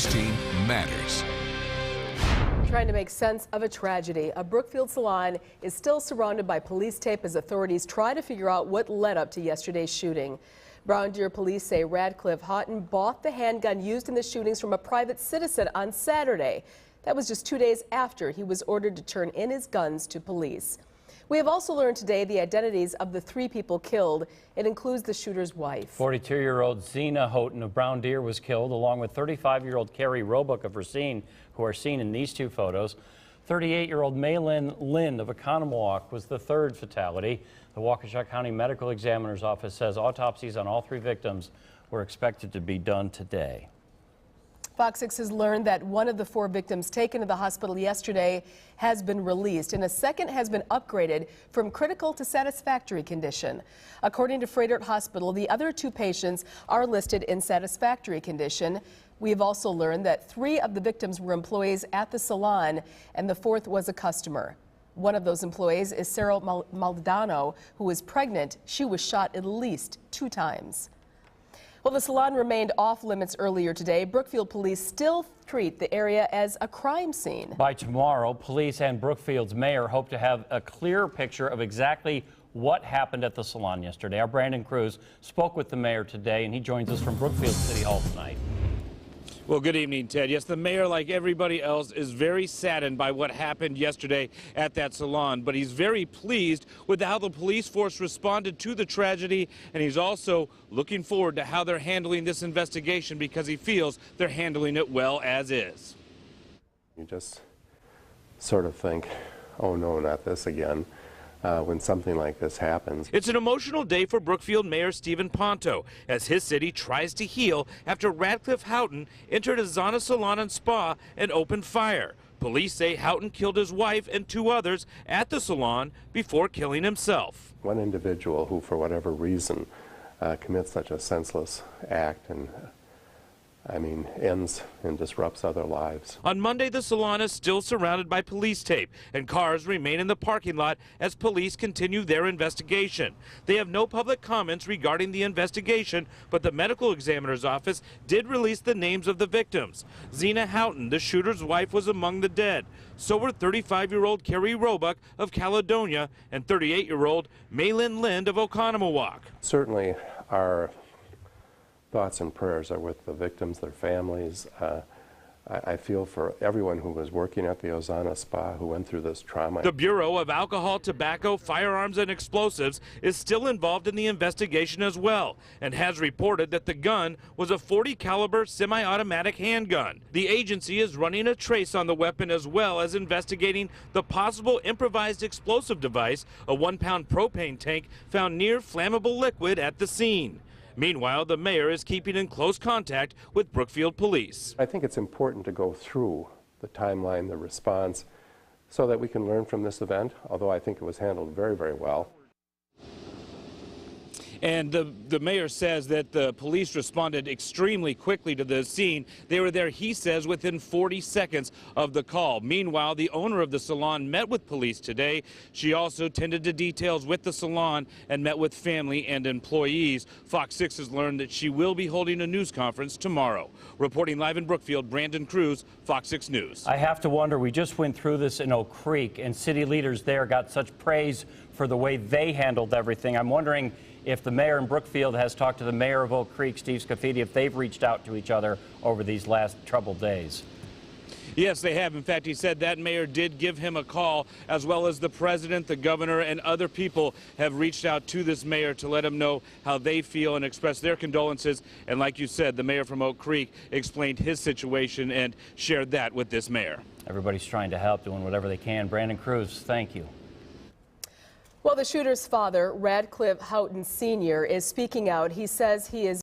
News Team matters. Trying to make sense of a tragedy. A Brookfield salon is still surrounded by police tape as authorities try to figure out what led up to yesterday's shooting. Brown Deer police say Radcliffe Houghton bought the handgun used in the shootings from a private citizen on Saturday. That was just 2 days after he was ordered to turn in his guns to police. We have also learned today the identities of the 3 people killed. It includes the shooter's wife. 42-year-old Azana Houghton of Brown Deer was killed, along with 35-year-old Carrie Roebuck of Racine, who are seen in these 2 photos. 38-year-old Maylin Lind of Oconomowoc was the 3rd fatality. The Waukesha County Medical Examiner's Office says autopsies on all 3 victims were expected to be done today. Fox 6 has learned that one of the 4 victims taken to the hospital yesterday has been released, and a second has been upgraded from critical to satisfactory condition. According to Frederick Hospital, the other 2 patients are listed in satisfactory condition. We have also learned that 3 of the victims were employees at the salon, and the 4th was a customer. One of those employees is Sarah Maldonado, who is pregnant. She was shot at least 2 times. Well, the salon remained off limits earlier today. Brookfield police still treat the area as a crime scene. By tomorrow, police and Brookfield's mayor hope to have a clearer picture of exactly what happened at the salon yesterday. Our Brandon Cruz spoke with the mayor today, and he joins us from Brookfield City Hall tonight. Well, good evening, Ted. Yes, the mayor, like everybody else, is very saddened by what happened yesterday at that salon, but he's very pleased with how the police force responded to the tragedy, and he's also looking forward to how they're handling this investigation because he feels they're handling it well as is. You just sort of think, oh no, not this again. When something like this happens. It's an emotional day for Brookfield Mayor Stephen Ponto as his city tries to heal after Radcliffe Houghton entered Azana Salon Spa and opened fire. Police say Houghton killed his wife and 2 others at the salon before killing himself. One individual who, for whatever reason, commits such a senseless act and ends and disrupts other lives. On Monday, the salon is still surrounded by police tape, and cars remain in the parking lot as police continue their investigation. They have no public comments regarding the investigation, but the medical examiner's office did release the names of the victims. Azana Houghton, the shooter's wife, was among the dead. So were 35-year-old Carrie Roebuck of Caledonia and 38-year-old Maylin Lind of Oconomowoc. Certainly, our thoughts and prayers are with the victims, their families. I feel for everyone who was working at the Azana Spa who went through this trauma. The Bureau of Alcohol, Tobacco, Firearms, and Explosives is still involved in the investigation as well and has reported that the gun was a .40 caliber semi-automatic handgun. The agency is running a trace on the weapon as well as investigating the possible improvised explosive device, a 1-pound propane tank found near flammable liquid at the scene. Meanwhile, the mayor is keeping in close contact with Brookfield police. I think it's important to go through the timeline, the response, so that we can learn from this event, although I think it was handled very, very well. And the mayor says that the police responded extremely quickly to the scene. They were there, he says, within 40 seconds of the call. Meanwhile, the owner of the salon met with police today. She also tended to details with the salon and met with family and employees. Fox 6 has learned that she will be holding a news conference tomorrow. Reporting live in Brookfield, Brandon Cruz, Fox 6 News. I have to wonder, we just went through this in Oak Creek, and city leaders there got such praise for the way they handled everything. I'm wondering if the mayor in Brookfield has talked to the mayor of Oak Creek, Steve Scafidi, if they've reached out to each other over these last troubled days. Yes, they have. In fact, he said that mayor did give him a call, as well as the president, the governor, and other people have reached out to this mayor to let him know how they feel and express their condolences. And like you said, the mayor from Oak Creek explained his situation and shared that with this mayor. Everybody's trying to help, doing whatever they can. Brandon Cruz, thank you. Well, the shooter's father, Radcliffe Houghton Sr., is speaking out. He says he is